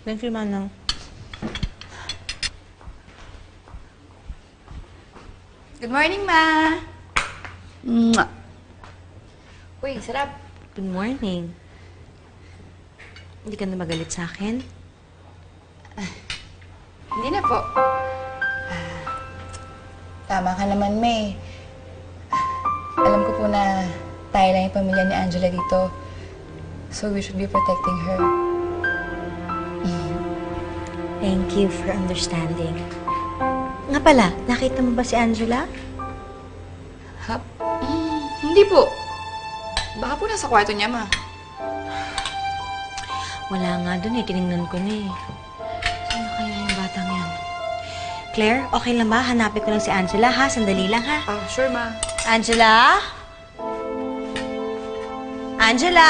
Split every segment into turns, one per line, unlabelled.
Thank you, Manang.
Good morning, Ma!
Mwah!
Uy, sarap.
Good morning. Hindi ka na magalit sa akin?
Hindi na po. Tama ka naman, May. Alam ko po na tayo lang yung pamilya ni Angela dito. So we should be protecting her.
Thank you for understanding. Nga pala, nakita mo ba si Angela?
Hindi po. Baka po nasa kwarto niya, Ma.
Wala nga dun eh. Tinignan ko na eh. Saan kaya yung batang yan? Claire, okay lang ba? Hanapin ko lang si Angela, ha? Sandali lang, ha?
Sure, Ma.
Angela? Angela?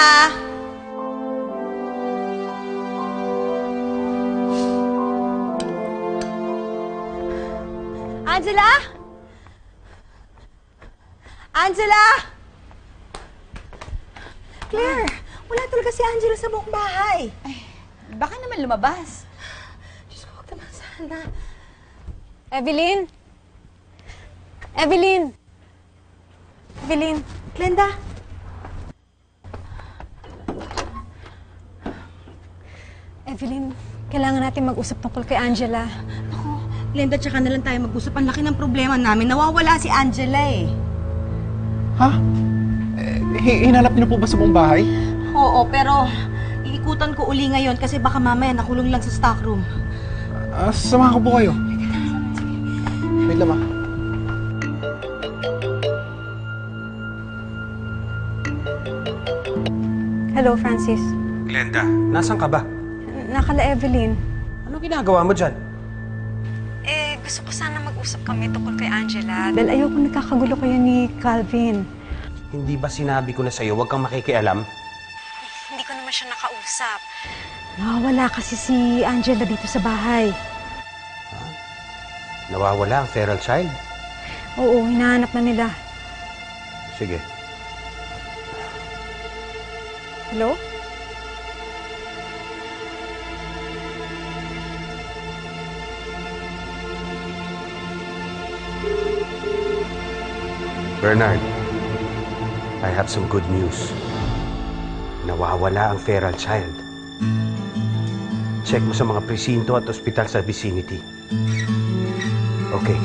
Angela? Angela? Claire, wala talaga si Angela sa buong bahay.
Ay, baka naman lumabas.
Diyos ko, huwag naman sana.
Evelyn? Evelyn? Evelyn?
Glenda?
Evelyn, kailangan natin mag-usap tungkol kay Angela.
Glenda, tsaka na lang tayo mag-usap. Ang laki ng problema namin. Nawawala si Angela eh.
Ha? Hinanap niyo po ba sa buong bahay?
Oo, pero iikutan ko uli ngayon kasi baka mamaya nakulong lang sa stockroom.
Samahan ko po kayo. Wait lang, Ma.
Hello, Francis.
Glenda, nasan ka ba?
Nakala Evelyn.
Ano ginagawa mo dyan?
Gusto ko sana mag-usap kami tungkol kay Angela. Dahil ayoko nagkakagulo kayo ni Calvin.
Hindi ba sinabi ko na sa'yo, huwag kang makikialam?
Hindi ko naman siya nakausap. Nawawala kasi si Angela dito sa bahay.
Nawawala ang feral child?
Oo, hinahanap na nila.
Sige.
Hello?
Bernard, I have some good news. Nawawala ang feral child. Check mo sa mga presinto at ospital sa vicinity. Okay.